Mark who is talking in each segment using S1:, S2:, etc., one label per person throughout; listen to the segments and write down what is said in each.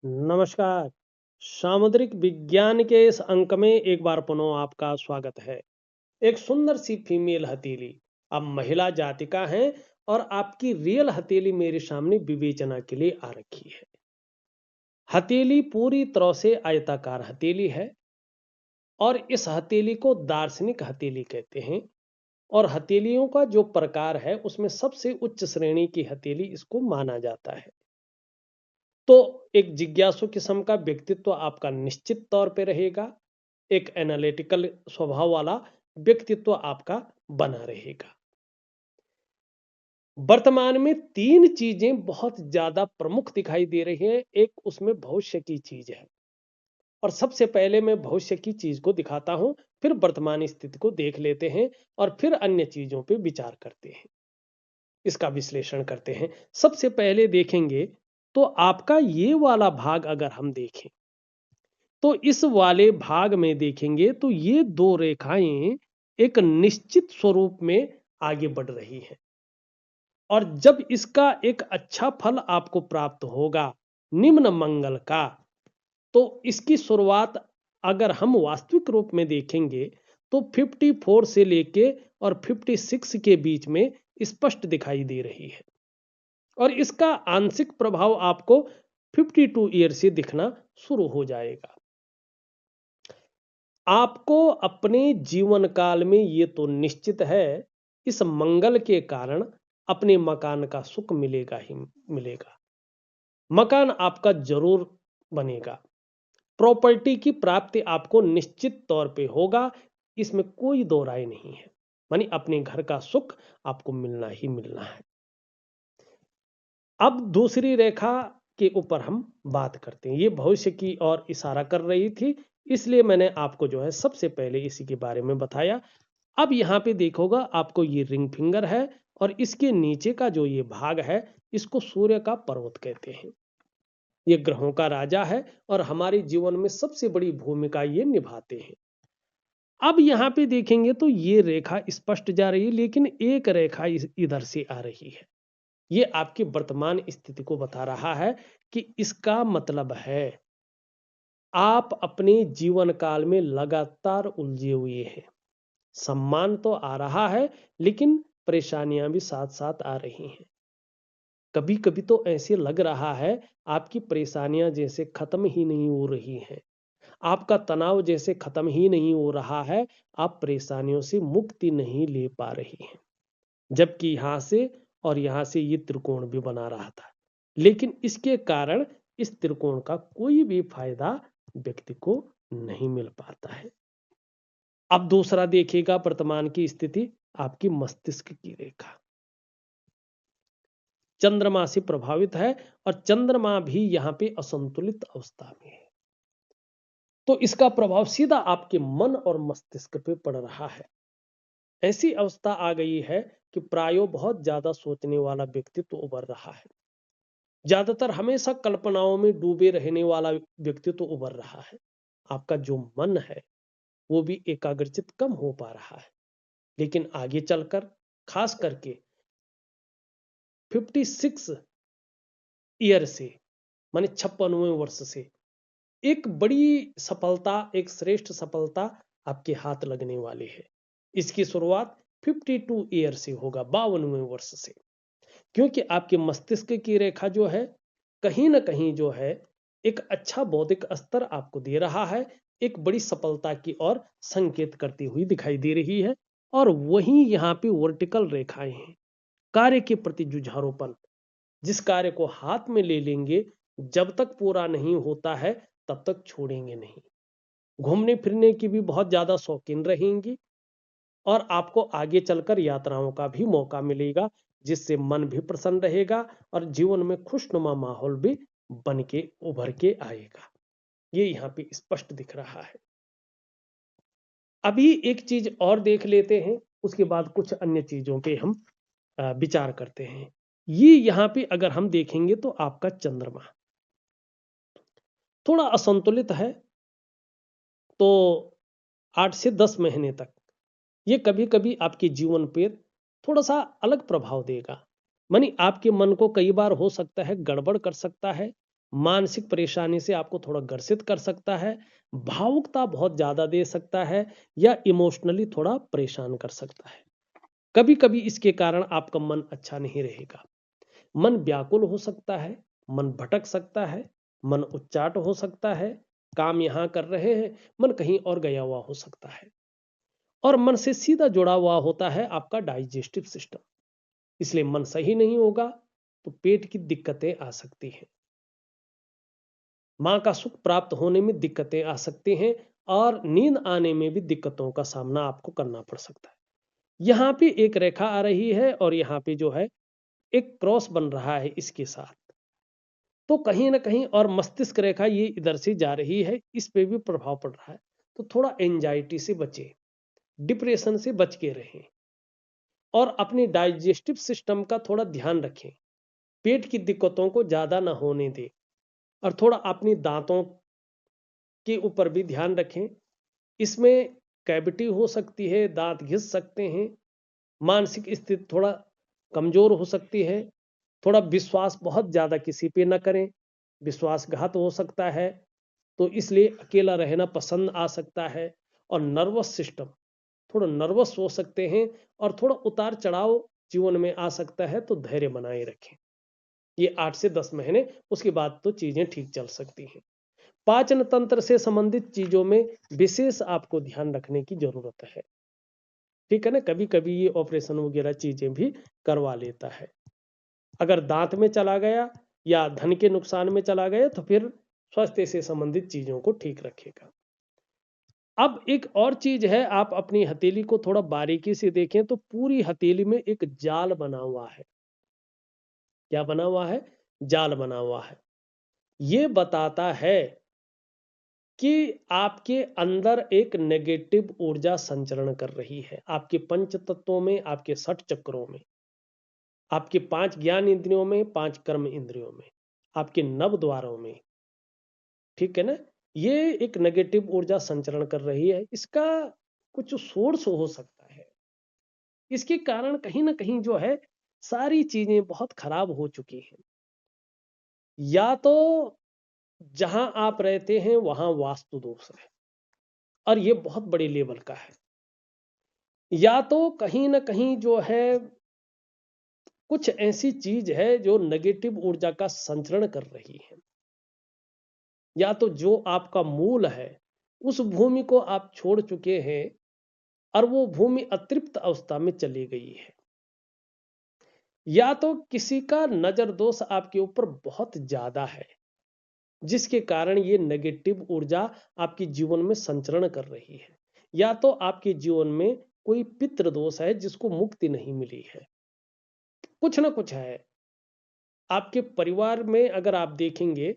S1: नमस्कार। सामुद्रिक विज्ञान के इस अंक में एक बार पुनः आपका स्वागत है। एक सुंदर सी फीमेल हथेली अब महिला जातिका है और आपकी रियल हथेली मेरे सामने विवेचना के लिए आ रखी है। हथेली पूरी तरह से आयताकार हथेली है और इस हथेली को दार्शनिक हथेली कहते हैं और हथेलियों का जो प्रकार है उसमें सबसे उच्च श्रेणी की हथेली इसको माना जाता है। तो एक जिज्ञासु किस्म का व्यक्तित्व आपका निश्चित तौर पे रहेगा। एक एनालिटिकल स्वभाव वाला व्यक्तित्व आपका बना रहेगा। वर्तमान में तीन चीजें बहुत ज्यादा प्रमुख दिखाई दे रही हैं। एक उसमें भविष्य की चीज है और सबसे पहले मैं भविष्य की चीज को दिखाता हूं, फिर वर्तमान स्थिति को देख लेते हैं और फिर अन्य चीजों पे विचार करते हैं, इसका विश्लेषण करते हैं। सबसे पहले देखेंगे तो आपका ये वाला भाग अगर हम देखें तो इस वाले भाग में देखेंगे तो ये दो रेखाएं एक निश्चित स्वरूप में आगे बढ़ रही हैं और जब इसका एक अच्छा फल आपको प्राप्त होगा निम्न मंगल का, तो इसकी शुरुआत अगर हम वास्तविक रूप में देखेंगे तो 54 से लेके और 56 के बीच में स्पष्ट दिखाई दे रही है और इसका आंशिक प्रभाव आपको 52 ईयर से दिखना शुरू हो जाएगा। आपको अपने जीवन काल में ये तो निश्चित है इस मंगल के कारण अपने मकान का सुख मिलेगा ही मिलेगा। मकान आपका जरूर बनेगा। प्रॉपर्टी की प्राप्ति आपको निश्चित तौर पे होगा, इसमें कोई दो राय नहीं है। मानी अपने घर का सुख आपको मिलना ही मिलना है। अब दूसरी रेखा के ऊपर हम बात करते हैं। ये भविष्य की ओर इशारा कर रही थी, इसलिए मैंने आपको जो है सबसे पहले इसी के बारे में बताया। अब यहाँ पे देखोगा आपको ये रिंग फिंगर है और इसके नीचे का जो ये भाग है इसको सूर्य का पर्वत कहते हैं। ये ग्रहों का राजा है और हमारे जीवन में सबसे बड़ी भूमिका ये निभाते हैं। अब यहाँ पे देखेंगे तो ये रेखा स्पष्ट जा रही है, लेकिन एक रेखा इधर से आ रही है। ये आपकी वर्तमान स्थिति को बता रहा है कि इसका मतलब है आप अपने जीवन काल में लगातार उलझे हुए हैं। सम्मान तो आ रहा है लेकिन परेशानियां भी साथ साथ आ रही हैं। कभी कभी तो ऐसे लग रहा है आपकी परेशानियां जैसे खत्म ही नहीं हो रही हैं। आपका तनाव जैसे खत्म ही नहीं हो रहा है। आप परेशानियों से मुक्ति नहीं ले पा रही हैं। जबकि यहां से और यहां से ये त्रिकोण भी बना रहा था, लेकिन इसके कारण इस त्रिकोण का कोई भी फायदा व्यक्ति को नहीं मिल पाता है। अब दूसरा देखिएगा वर्तमान की स्थिति आपकी मस्तिष्क की रेखा चंद्रमा से प्रभावित है और चंद्रमा भी यहां पे असंतुलित अवस्था में है। तो इसका प्रभाव सीधा आपके मन और मस्तिष्क पे पड़ रहा है। ऐसी अवस्था आ गई है कि प्रायो बहुत ज्यादा सोचने वाला व्यक्तित्व उभर रहा है। ज्यादातर हमेशा कल्पनाओं में डूबे रहने वाला व्यक्तित्व उभर रहा है। आपका जो मन है वो भी एकाग्रचित कम हो पा रहा है। लेकिन आगे चलकर खास करके 56 ईयर से माने 56वें वर्ष से एक बड़ी सफलता, एक श्रेष्ठ सफलता आपके हाथ लगने वाली है। इसकी शुरुआत 52 ईयर से होगा, 52वें वर्ष से। क्योंकि आपके मस्तिष्क की रेखा जो है कहीं ना कहीं जो है एक अच्छा बौद्धिक स्तर आपको दे रहा है, एक बड़ी सफलता की ओर संकेत करती हुई दिखाई दे रही है। और वहीं यहाँ पे वर्टिकल रेखाएं हैं, कार्य के प्रति जुझारूपन। जिस कार्य को हाथ में ले लेंगे जब तक पूरा नहीं होता है तब तक छोड़ेंगे नहीं। घूमने फिरने की भी बहुत ज्यादा शौकीन रहेंगी और आपको आगे चलकर यात्राओं का भी मौका मिलेगा, जिससे मन भी प्रसन्न रहेगा और जीवन में खुशनुमा माहौल भी बन के उभर के आएगा। ये यहाँ पे स्पष्ट दिख रहा है। अभी एक चीज और देख लेते हैं, उसके बाद कुछ अन्य चीजों पे हम विचार करते हैं। ये यहाँ पे अगर हम देखेंगे तो आपका चंद्रमा थोड़ा असंतुलित है, तो 8 से 10 महीने तक ये कभी कभी आपके जीवन पर थोड़ा सा अलग प्रभाव देगा। मानी आपके मन को कई बार हो सकता है गड़बड़ कर सकता है, मानसिक परेशानी से आपको थोड़ा ग्रसित कर सकता है, भावुकता बहुत ज्यादा दे सकता है या इमोशनली थोड़ा परेशान कर सकता है। कभी कभी इसके कारण आपका मन अच्छा नहीं रहेगा, मन व्याकुल हो सकता है, मन भटक सकता है, मन उच्चाट हो सकता है, काम यहां कर रहे हैं, मन कहीं और गया हुआ हो सकता है। और मन से सीधा जुड़ा हुआ होता है आपका डाइजेस्टिव सिस्टम, इसलिए मन सही नहीं होगा तो पेट की दिक्कतें आ सकती हैं, मां का सुख प्राप्त होने में दिक्कतें आ सकती हैं और नींद आने में भी दिक्कतों का सामना आपको करना पड़ सकता है। यहां पे एक रेखा आ रही है और यहाँ पे जो है एक क्रॉस बन रहा है इसके साथ, तो कहीं ना कहीं और मस्तिष्क रेखा ये इधर से जा रही है, इस पे भी प्रभाव पड़ रहा है। तो थोड़ा एंजाइटी से बचे, डिप्रेशन से बच के रहें और अपने डाइजेस्टिव सिस्टम का थोड़ा ध्यान रखें, पेट की दिक्कतों को ज्यादा ना होने दें और थोड़ा अपनी दांतों के ऊपर भी ध्यान रखें। इसमें कैविटी हो सकती है, दांत घिस सकते हैं, मानसिक स्थिति थोड़ा कमजोर हो सकती है, थोड़ा विश्वास बहुत ज्यादा किसी पे न करें, विश्वासघात हो सकता है, तो इसलिए अकेला रहना पसंद आ सकता है। और नर्वस सिस्टम थोड़ा नर्वस हो सकते हैं और थोड़ा उतार चढ़ाव जीवन में आ सकता है, तो धैर्य बनाए रखें। ये 8 से 10 महीने, उसके बाद तो चीजें ठीक चल सकती हैं। पाचन तंत्र से संबंधित चीजों में विशेष आपको ध्यान रखने की जरूरत है, ठीक है ना। कभी कभी ये ऑपरेशन वगैरह चीजें भी करवा लेता है। अगर दांत में चला गया या धन के नुकसान में चला गया तो फिर स्वास्थ्य से संबंधित चीजों को ठीक रखेगा। अब एक और चीज है, आप अपनी हथेली को थोड़ा बारीकी से देखें तो पूरी हथेली में एक जाल बना हुआ है। क्या बना हुआ है? जाल बना हुआ है। ये बताता है कि आपके अंदर एक नेगेटिव ऊर्जा संचरण कर रही है, आपके पंच तत्वों में, आपके 6 चक्रों में, आपके 5 ज्ञान इंद्रियों में, 5 कर्म इंद्रियों में, आपके नव द्वारों में, ठीक है ना। ये एक नेगेटिव ऊर्जा संचरण कर रही है, इसका कुछ सोर्स हो सकता है, इसके कारण कहीं ना कहीं जो है सारी चीजें बहुत खराब हो चुकी हैं। या तो जहां आप रहते हैं वहां वास्तु दोष है और ये बहुत बड़े लेवल का है, या तो कहीं ना कहीं जो है कुछ ऐसी चीज है जो नेगेटिव ऊर्जा का संचरण कर रही है, या तो जो आपका मूल है उस भूमि को आप छोड़ चुके हैं और वो भूमि अतृप्त अवस्था में चली गई है, या तो किसी का नजर दोष आपके ऊपर बहुत ज्यादा है जिसके कारण ये नेगेटिव ऊर्जा आपके जीवन में संचरण कर रही है, या तो आपके जीवन में कोई पितृ दोष है जिसको मुक्ति नहीं मिली है। कुछ ना कुछ है आपके परिवार में, अगर आप देखेंगे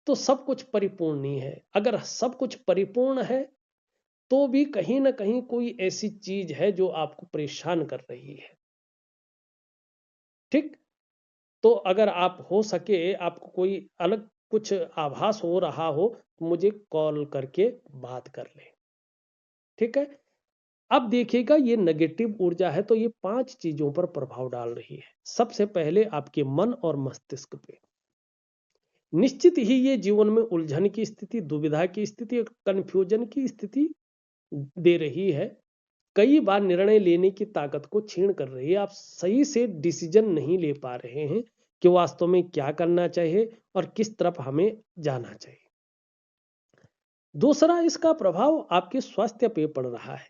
S1: तो सब कुछ परिपूर्ण नहीं है। अगर सब कुछ परिपूर्ण है तो भी कहीं ना कहीं कोई ऐसी चीज है जो आपको परेशान कर रही है, ठीक। तो अगर आप हो सके, आपको कोई अलग कुछ आभास हो रहा हो तो मुझे कॉल करके बात कर ले, ठीक है। अब देखिएगा ये नेगेटिव ऊर्जा है तो ये 5 चीजों पर प्रभाव डाल रही है। सबसे पहले आपके मन और मस्तिष्क पे निश्चित ही ये जीवन में उलझन की स्थिति, दुविधा की स्थिति, कंफ्यूजन की स्थिति दे रही है। कई बार निर्णय लेने की ताकत को छीन कर रही है, आप सही से डिसीजन नहीं ले पा रहे हैं कि वास्तव में क्या करना चाहिए और किस तरफ हमें जाना चाहिए। दूसरा, इसका प्रभाव आपके स्वास्थ्य पे पड़ रहा है,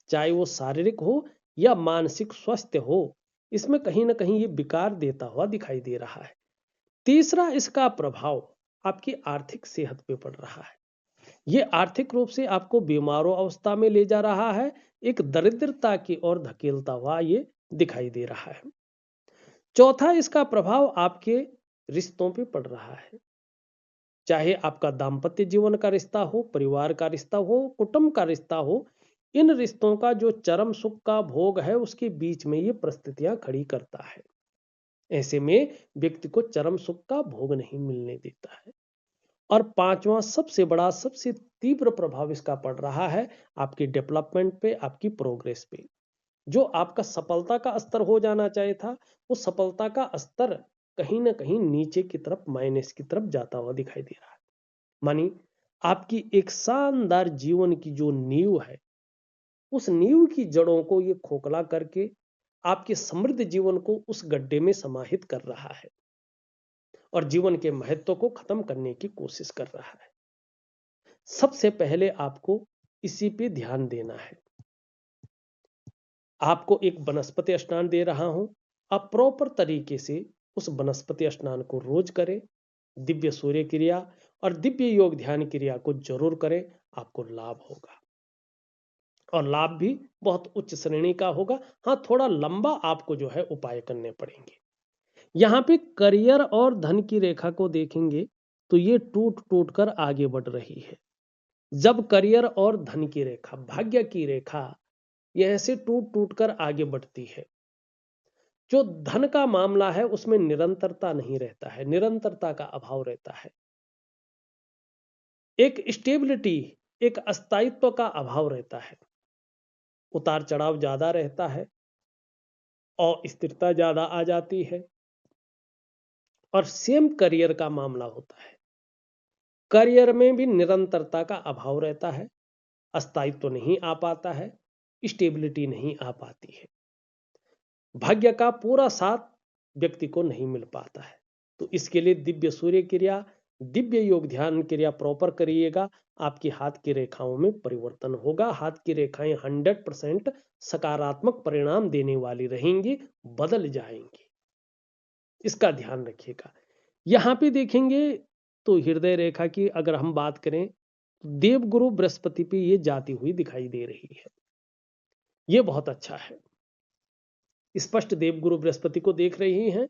S1: चाहे वो शारीरिक हो या मानसिक स्वास्थ्य हो, इसमें कहीं ना कहीं ये विकार देता हुआ दिखाई दे रहा है। तीसरा, इसका प्रभाव आपकी आर्थिक सेहत पे पड़ रहा है, ये आर्थिक रूप से आपको बीमारों अवस्था में ले जा रहा है, एक दरिद्रता की ओर धकेलता हुआ ये दिखाई दे रहा है। चौथा, इसका प्रभाव आपके रिश्तों पे पड़ रहा है, चाहे आपका दाम्पत्य जीवन का रिश्ता हो, परिवार का रिश्ता हो, कुटुंब का रिश्ता हो, इन रिश्तों का जो चरम सुख का भोग है उसके बीच में ये परिस्थितियां खड़ी करता है। ऐसे में व्यक्ति को चरम सुख का भोग नहीं मिलने देता है। और पांचवा सबसे बड़ा, सबसे तीव्र प्रभाव इसका पड़ रहा है आपकी डेवलपमेंट पे, आपकी प्रोग्रेस पे। जो आपका सफलता का स्तर हो जाना चाहिए था, वो सफलता का स्तर कहीं ना कहीं नीचे की तरफ, माइनस की तरफ जाता हुआ दिखाई दे रहा है। मानी आपकी एक शानदार जीवन की जो नींव है, उस नींव की जड़ों को ये खोखला करके आपके समृद्ध जीवन को उस गड्ढे में समाहित कर रहा है और जीवन के महत्व को खत्म करने की कोशिश कर रहा है। सबसे पहले आपको इसी पे ध्यान देना है। आपको एक वनस्पति स्नान दे रहा हूं, आप प्रॉपर तरीके से उस वनस्पति स्नान को रोज करें। दिव्य सूर्य क्रिया और दिव्य योग ध्यान क्रिया को जरूर करें, आपको लाभ होगा और लाभ भी बहुत उच्च श्रेणी का होगा। हाँ, थोड़ा लंबा आपको जो है उपाय करने पड़ेंगे। यहाँ पे करियर और धन की रेखा को देखेंगे तो ये टूट टूट कर आगे बढ़ रही है। जब करियर और धन की रेखा, भाग्य की रेखा, यह ऐसे टूट टूट कर आगे बढ़ती है, जो धन का मामला है उसमें निरंतरता नहीं रहता है, निरंतरता का अभाव रहता है। एक स्टेबिलिटी, एक अस्थायित्व का अभाव रहता है, उतार चढ़ाव ज्यादा रहता है और स्थिरता ज्यादा आ जाती है। और सेम करियर का मामला होता है, करियर में भी निरंतरता का अभाव रहता है, अस्थायित्व नहीं आ पाता है, स्टेबिलिटी नहीं आ पाती है, भाग्य का पूरा साथ व्यक्ति को नहीं मिल पाता है। तो इसके लिए दिव्य सूर्य क्रिया, दिव्य योग ध्यान क्रिया प्रॉपर करिएगा, आपकी हाथ की रेखाओं में परिवर्तन होगा। हाथ की रेखाएं 100% सकारात्मक परिणाम देने वाली रहेंगी, बदल जाएंगी, इसका ध्यान रखिएगा। यहां पे देखेंगे तो हृदय रेखा की अगर हम बात करें, देवगुरु बृहस्पति पे ये जाती हुई दिखाई दे रही है, ये बहुत अच्छा है। स्पष्ट देवगुरु बृहस्पति को देख रही हैं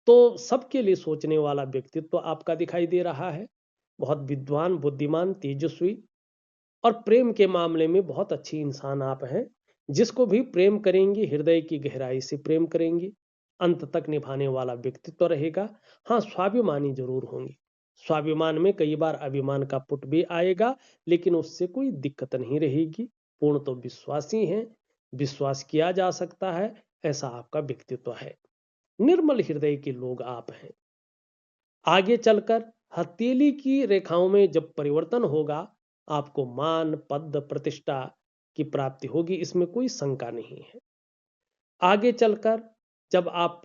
S1: तो सबके लिए सोचने वाला व्यक्तित्व आपका दिखाई दे रहा है। बहुत विद्वान, बुद्धिमान, तेजस्वी और प्रेम के मामले में बहुत अच्छी इंसान आप हैं। जिसको भी प्रेम करेंगी हृदय की गहराई से प्रेम करेंगी, अंत तक निभाने वाला व्यक्तित्व रहेगा। हाँ, स्वाभिमानी जरूर होंगी, स्वाभिमान में कई बार अभिमान का पुट भी आएगा, लेकिन उससे कोई दिक्कत नहीं रहेगी। पूर्ण तो विश्वासी हैं, विश्वास किया जा सकता है, ऐसा आपका व्यक्तित्व है। निर्मल हृदय के लोग आप हैं। आगे चलकर हथेली की रेखाओं में जब परिवर्तन होगा, आपको मान, पद, प्रतिष्ठा की प्राप्ति होगी, इसमें कोई शंका नहीं है। आगे चलकर जब आप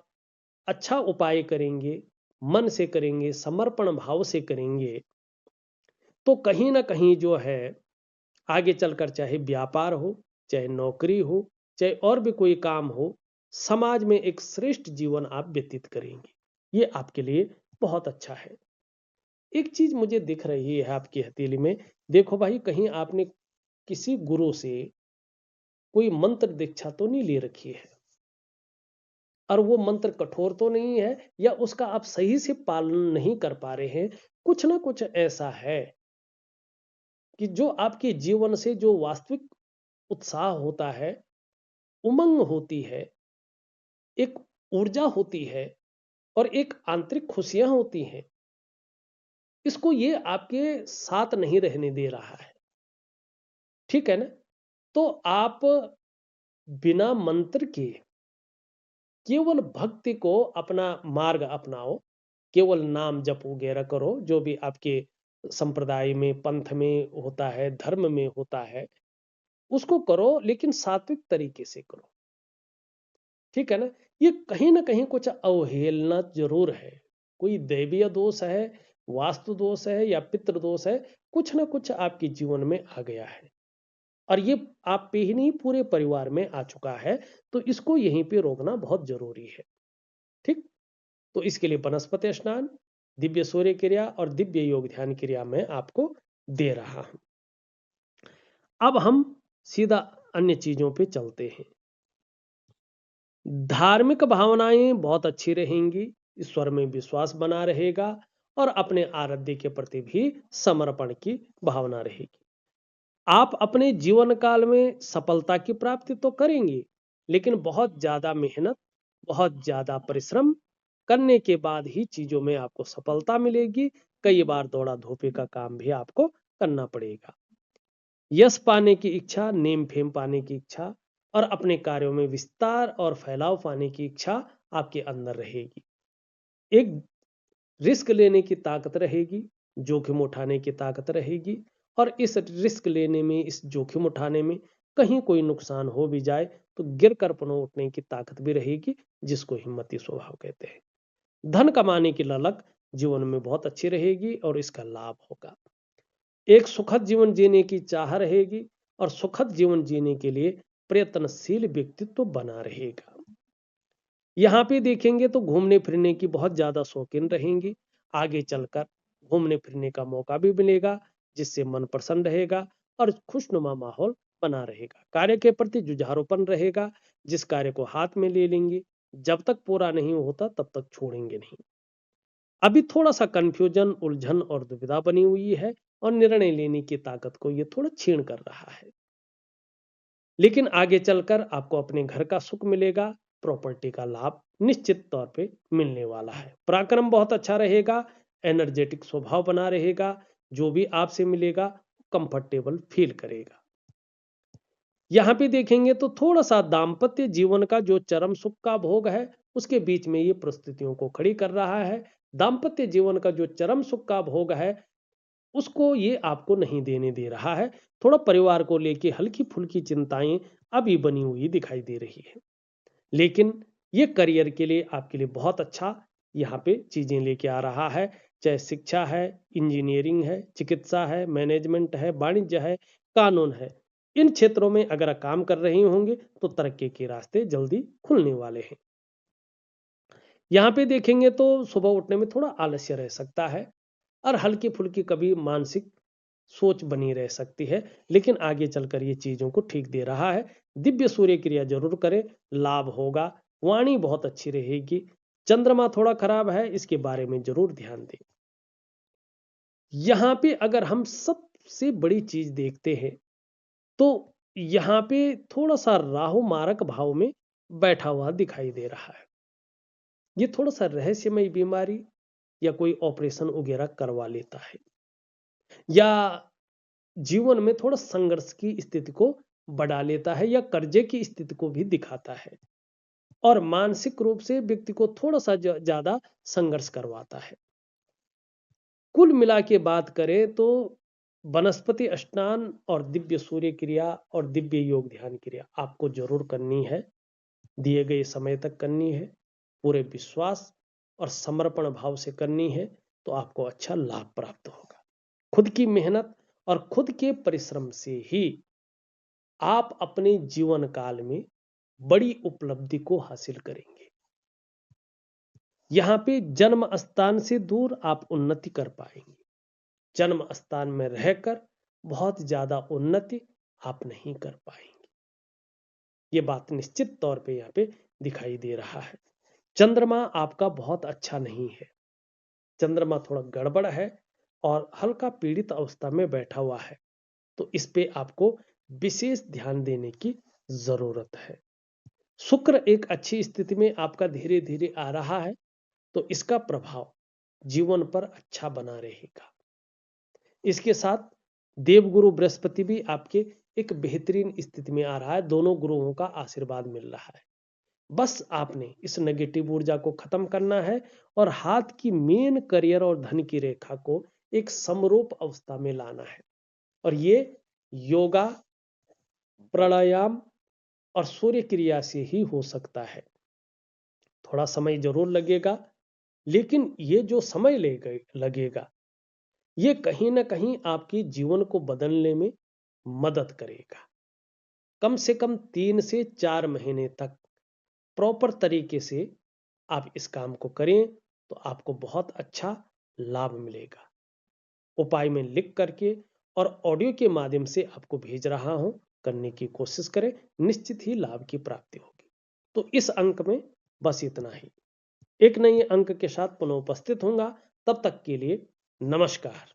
S1: अच्छा उपाय करेंगे, मन से करेंगे, समर्पण भाव से करेंगे, तो कहीं ना कहीं जो है आगे चलकर चाहे व्यापार हो, चाहे नौकरी हो, चाहे और भी कोई काम हो, समाज में एक श्रेष्ठ जीवन आप व्यतीत करेंगे। ये आपके लिए बहुत अच्छा है। एक चीज मुझे दिख रही है आपकी हथेली में, देखो भाई, कहीं आपने किसी गुरु से कोई मंत्र दीक्षा तो नहीं ले रखी है, और वो मंत्र कठोर तो नहीं है, या उसका आप सही से पालन नहीं कर पा रहे हैं। कुछ ना कुछ ऐसा है कि जो आपके जीवन से जो वास्तविक उत्साह होता है, उमंग होती है, एक ऊर्जा होती है और एक आंतरिक खुशियां होती हैं, इसको ये आपके साथ नहीं रहने दे रहा है। ठीक है ना? तो आप बिना मंत्र के केवल भक्ति को अपना मार्ग अपनाओ, केवल नाम जप वगैरह करो, जो भी आपके संप्रदाय में, पंथ में होता है, धर्म में होता है, उसको करो, लेकिन सात्विक तरीके से करो। ठीक है ना? ये कहीं ना कहीं कुछ अवहेलना जरूर है, कोई दैवीय दोष है, वास्तु दोष है या पितृ दोष है, कुछ ना कुछ आपके जीवन में आ गया है और ये आप पे ही नहीं पूरे परिवार में आ चुका है। तो इसको यहीं पे रोकना बहुत जरूरी है। ठीक? तो इसके लिए वनस्पति स्नान, दिव्य सूर्य क्रिया और दिव्य योग ध्यान क्रिया में आपको दे रहा हूं। अब हम सीधा अन्य चीजों पे चलते हैं। धार्मिक भावनाएं बहुत अच्छी रहेंगी, ईश्वर में विश्वास बना रहेगा और अपने आराध्य के प्रति भी समर्पण की भावना रहेगी। आप अपने जीवन काल में सफलता की प्राप्ति तो करेंगे, लेकिन बहुत ज्यादा मेहनत, बहुत ज्यादा परिश्रम करने के बाद ही चीजों में आपको सफलता मिलेगी। कई बार दौड़ा धोपे का काम भी आपको करना पड़ेगा। यश पाने की इच्छा, नेम फेम पाने की इच्छा और अपने कार्यों में विस्तार और फैलाव पाने की इच्छा आपके अंदर रहेगी। एक रिस्क लेने की ताकत रहेगी, जोखिम उठाने की ताकत रहेगी, और इस रिस्क लेने में, इस जोखिम उठाने में कहीं कोई नुकसान हो भी जाए तो गिर कर पुनः उठने की ताकत भी रहेगी, जिसको हिम्मती स्वभाव कहते हैं। धन कमाने की ललक जीवन में बहुत अच्छी रहेगी और इसका लाभ होगा। एक सुखद जीवन जीने की चाह रहेगी और सुखद जीवन जीने के लिए प्रयत्नशील व्यक्तित्व बना रहेगा। यहाँ पे देखेंगे तो घूमने फिरने की बहुत ज्यादा शौकीन रहेंगी। आगे चलकर घूमने फिरने का मौका भी मिलेगा, जिससे मन प्रसन्न रहेगा और खुशनुमा माहौल बना रहेगा। कार्य के प्रति जुझारूपन रहेगा, जिस कार्य को हाथ में ले लेंगे जब तक पूरा नहीं होता तब तक छोड़ेंगे नहीं। अभी थोड़ा सा कंफ्यूजन, उलझन और दुविधा बनी हुई है और निर्णय लेने की ताकत को ये थोड़ा छीन कर रहा है। लेकिन आगे चलकर आपको अपने घर का सुख मिलेगा, प्रॉपर्टी का लाभ निश्चित तौर पे मिलने वाला है। पराक्रम बहुत अच्छा रहेगा, एनर्जेटिक स्वभाव बना रहेगा, जो भी आपसे मिलेगा कंफर्टेबल फील करेगा। यहाँ पे देखेंगे तो थोड़ा सा दाम्पत्य जीवन का जो चरम सुख का भोग है, उसके बीच में ये परिस्थितियों को खड़ी कर रहा है। दाम्पत्य जीवन का जो चरम सुख का भोग है, उसको ये आपको नहीं देने दे रहा है। थोड़ा परिवार को लेके हल्की फुल्की चिंताएं अभी बनी हुई दिखाई दे रही है, लेकिन ये करियर के लिए आपके लिए बहुत अच्छा यहाँ पे चीजें लेके आ रहा है। चाहे शिक्षा है, इंजीनियरिंग है, चिकित्सा है, मैनेजमेंट है, वाणिज्य है, कानून है, इन क्षेत्रों में अगर आप काम कर रहे होंगे तो तरक्की के रास्ते जल्दी खुलने वाले हैं। यहाँ पे देखेंगे तो सुबह उठने में थोड़ा आलस्य रह सकता है और हल्की फुल्की कभी मानसिक सोच बनी रह सकती है, लेकिन आगे चलकर ये चीजों को ठीक दे रहा है। दिव्य सूर्य क्रिया जरूर करें, लाभ होगा। वाणी बहुत अच्छी रहेगी। चंद्रमा थोड़ा खराब है, इसके बारे में जरूर ध्यान दें। यहां पे अगर हम सबसे बड़ी चीज देखते हैं तो यहां पे थोड़ा सा राहु मारक भाव में बैठा हुआ दिखाई दे रहा है। ये थोड़ा सा रहस्यमय बीमारी या कोई ऑपरेशन वगैरह करवा लेता है, या जीवन में थोड़ा संघर्ष की स्थिति को बढ़ा लेता है, या कर्जे की स्थिति को भी दिखाता है और मानसिक रूप से व्यक्ति को थोड़ा सा ज्यादा संघर्ष करवाता है। कुल मिला के बात करें तो वनस्पति स्नान और दिव्य सूर्य क्रिया और दिव्य योग ध्यान क्रिया आपको जरूर करनी है, दिए गए समय तक करनी है, पूरे विश्वास और समर्पण भाव से करनी है, तो आपको अच्छा लाभ प्राप्त होगा। खुद की मेहनत और खुद के परिश्रम से ही आप अपने जीवन काल में बड़ी उपलब्धि को हासिल करेंगे। यहां पे जन्म स्थान से दूर आप उन्नति कर पाएंगे। जन्म स्थान में रहकर बहुत ज्यादा उन्नति आप नहीं कर पाएंगे। ये बात निश्चित तौर पे यहाँ पे दिखाई दे रहा है। चंद्रमा आपका बहुत अच्छा नहीं है। चंद्रमा थोड़ा गड़बड़ है और हल्का पीड़ित अवस्था में बैठा हुआ है, तो इस पे आपको विशेष ध्यान देने की जरूरत है। शुक्र एक अच्छी स्थिति में आपका धीरे धीरे आ रहा है, तो इसका प्रभाव जीवन पर अच्छा बना रहेगा। इसके साथ देवगुरु बृहस्पति भी आपके एक बेहतरीन स्थिति में आ रहा है। दोनों गुरुओं का आशीर्वाद मिल रहा है। बस आपने इस नेगेटिव ऊर्जा को खत्म करना है और हाथ की मेन करियर और धन की रेखा को एक समरूप अवस्था में लाना है, और ये योगा, प्राणायाम और सूर्य क्रिया से ही हो सकता है। थोड़ा समय जरूर लगेगा, लेकिन ये जो समय लगेगा ये कहीं ना कहीं आपके जीवन को बदलने में मदद करेगा। कम से कम 3 से 4 महीने तक प्रॉपर तरीके से आप इस काम को करें तो आपको बहुत अच्छा लाभ मिलेगा। उपाय में लिख करके और ऑडियो के माध्यम से आपको भेज रहा हूं, करने की कोशिश करें, निश्चित ही लाभ की प्राप्ति होगी। तो इस अंक में बस इतना ही। एक नए अंक के साथ पुनः उपस्थित होऊंगा, तब तक के लिए नमस्कार।